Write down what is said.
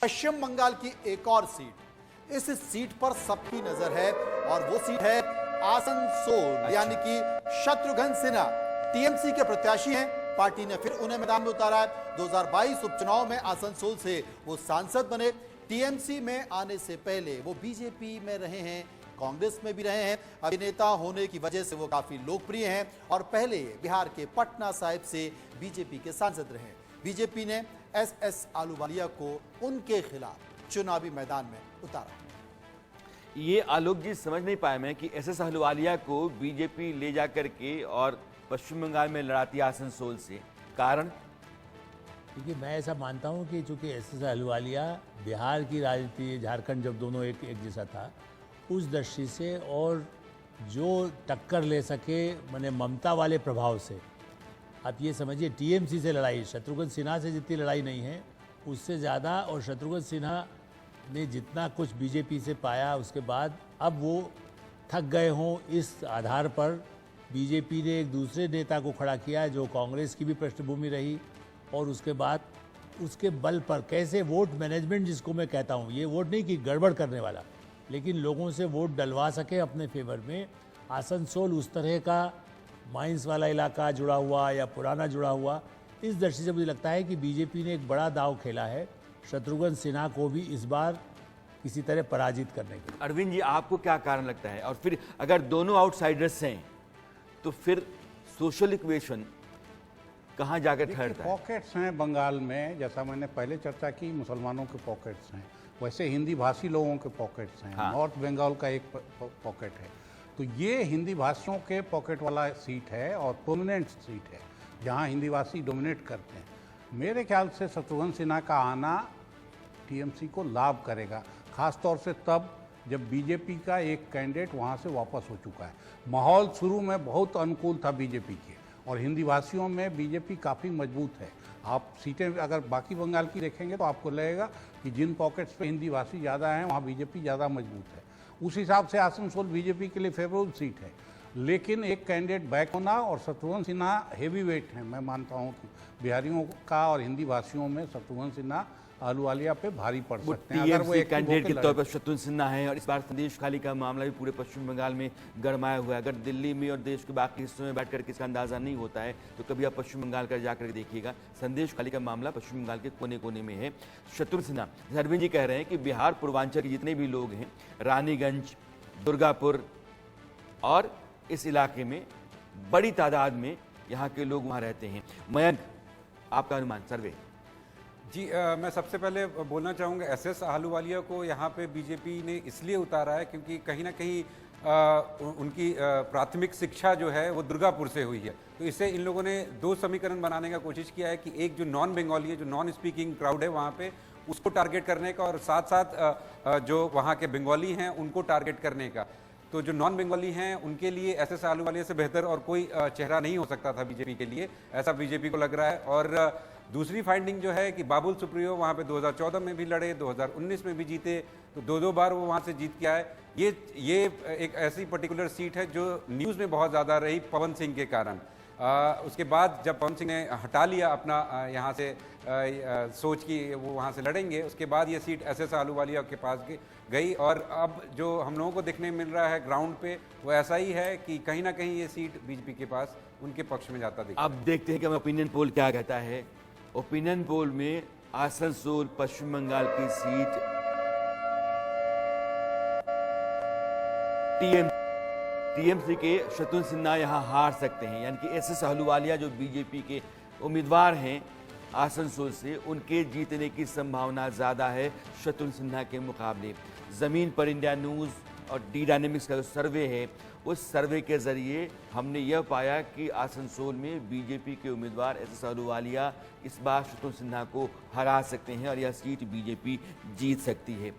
पश्चिम बंगाल की एक और सीट, इस सीट पर सबकी नजर है और वो सीट है आसनसोल, यानी कि शत्रुघ्न सिन्हा टीएमसी के प्रत्याशी हैं। पार्टी ने फिर उन्हें मैदान में उतारा है। 2022 उपचुनाव में आसनसोल से वो सांसद बने। टीएमसी में आने से पहले वो बीजेपी में रहे हैं, कांग्रेस में भी रहे हैं। अभिनेता होने की वजह से वो काफी लोकप्रिय हैं और पहले बिहार के पटना साहिब से बीजेपी के सांसद रहे। बीजेपी ने एस आलूवालिया को उनके खिलाफ चुनावी मैदान में उतारा। ये आलोक जी समझ नहीं पाया मैं कि एस आलूवालिया को बीजेपी ले जा करके और पश्चिम बंगाल में लड़ाती आसनसोल से, कारण? क्योंकि मैं ऐसा मानता हूं कि चूंकि एस आलूवालिया बिहार की राजनीति, झारखंड जब दोनों एक जैसा था, उस दृष्टि से और जो टक्कर ले सके मैंने ममता वाले प्रभाव से, आप ये समझिए टीएमसी से लड़ाई, शत्रुघ्न सिन्हा से जितनी लड़ाई नहीं है उससे ज़्यादा, और शत्रुघ्न सिन्हा ने जितना कुछ बीजेपी से पाया उसके बाद अब वो थक गए हों, इस आधार पर बीजेपी ने एक दूसरे नेता को खड़ा किया जो कांग्रेस की भी पृष्ठभूमि रही, और उसके बाद उसके बल पर कैसे वोट मैनेजमेंट, जिसको मैं कहता हूँ, ये वोट नहीं कि गड़बड़ करने वाला, लेकिन लोगों से वोट डलवा सके अपने फेवर में। आसनसोल उस तरह का माइंस वाला इलाका जुड़ा हुआ या पुराना जुड़ा हुआ, इस दृष्टि से मुझे लगता है कि बीजेपी ने एक बड़ा दाव खेला है शत्रुघ्न सिन्हा को भी इस बार किसी तरह पराजित करने के। अरविंद जी, आपको क्या कारण लगता है? और फिर अगर दोनों आउटसाइडर्स हैं तो फिर सोशल इक्वेशन कहाँ जाकर ठहरता है? पॉकेट्स हैं बंगाल में, जैसा मैंने पहले चर्चा की, मुसलमानों के पॉकेट्स हैं, वैसे हिंदी भाषी लोगों के पॉकेट्स हैं। हाँ। नॉर्थ बंगाल का एक पॉकेट है, तो ये हिंदी भाषियों के पॉकेट वाला सीट है और प्रोमिनेंट सीट है जहाँ हिंदी भाषी डोमिनेट करते हैं। मेरे ख्याल से शत्रुघ्न सिन्हा का आना टीएमसी को लाभ करेगा, खास तौर से तब जब बीजेपी का एक कैंडिडेट वहाँ से वापस हो चुका है। माहौल शुरू में बहुत अनुकूल था बीजेपी के, और हिंदी भाषियों में बीजेपी काफ़ी मजबूत है। आप सीटें अगर बाकी बंगाल की देखेंगे तो आपको लगेगा कि जिन पॉकेट्स पे हिंदी भाषी ज़्यादा हैं वहाँ बीजेपी ज़्यादा मजबूत है। उस हिसाब से आसनसोल बीजेपी के लिए फेवरेबल सीट है, लेकिन एक कैंडिडेट बैक होना, और शत्रुघ्न सिन्हा हेवी वेट हैं। मैं मानता हूँ कि बिहारियों का और हिंदी भाषियों में शत्रुघ्न सिन्हा आलूवालिया पे भारी पड़ सकते हैं अगर वो एक कैंडिडेट के तौर पर शत्रुघ्न सिन्हा है। और इस बार संदेश खाली का मामला भी पूरे पश्चिम बंगाल में गरमाया हुआ है। अगर दिल्ली में और देश के बाकी हिस्सों में बैठकर किसका अंदाजा नहीं होता है तो कभी आप पश्चिम बंगाल का जाकर देखिएगा, संदेश खाली का मामला पश्चिम बंगाल के कोने कोने में है। शत्रुघ्न सिन्हा, अरविंद जी कह रहे हैं कि बिहार पूर्वांचल के जितने भी लोग हैं, रानीगंज, दुर्गापुर और इस इलाके में बड़ी तादाद में यहाँ के लोग वहाँ रहते हैं। मयंक, आपका अनुमान, सर्वे? जी, मैं सबसे पहले बोलना चाहूँगा एस आलूवालिया को यहाँ पे बीजेपी ने इसलिए उतारा है क्योंकि कहीं ना कहीं उनकी प्राथमिक शिक्षा जो है वो दुर्गापुर से हुई है। तो इससे इन लोगों ने दो समीकरण बनाने का कोशिश किया है कि एक जो नॉन बंगाली है, जो नॉन स्पीकिंग क्राउड है वहाँ पे, उसको टारगेट करने का, और साथ साथ जो वहाँ के बंगाली हैं उनको टारगेट करने का। तो जो नॉन बंगाली हैं उनके लिए एस आलूवालिया से बेहतर और कोई चेहरा नहीं हो सकता था बीजेपी के लिए, ऐसा बीजेपी को लग रहा है। और दूसरी फाइंडिंग जो है कि बाबुल सुप्रियो वहाँ पे 2014 में भी लड़े, 2019 में भी जीते, तो दो बार वो वहाँ से जीत के आए। ये एक ऐसी पर्टिकुलर सीट है जो न्यूज़ में बहुत ज़्यादा रही पवन सिंह के कारण। उसके बाद जब पवन सिंह ने हटा लिया अपना यहाँ से सोच की वो वहाँ से लड़ेंगे, उसके बाद ये सीट एस आलूवालिया के पास गई। और अब जो हम लोगों को देखने मिल रहा है ग्राउंड पे वो ऐसा ही है कि कहीं ना कहीं ये सीट बीजेपी के पास उनके पक्ष में जाता दिखता है। अब देखते हैं कि ओपिनियन पोल क्या कहता है। ओपिनियन पोल में आसनसोल पश्चिम बंगाल की सीट टीएमसी के शत्रुघ्न सिन्हा यहां हार सकते हैं, यानी कि एस आलूवालिया जो बीजेपी के उम्मीदवार हैं आसनसोल से, उनके जीतने की संभावना ज़्यादा है शत्रुघ्न सिन्हा के मुकाबले। ज़मीन पर इंडिया न्यूज़ और डी डायनेमिक्स का जो सर्वे है, उस सर्वे के ज़रिए हमने यह पाया कि आसनसोल में बीजेपी के उम्मीदवार एस आलूवालिया इस बार शत्रुघ्न सिन्हा को हरा सकते हैं और यह सीट बीजेपी जीत सकती है।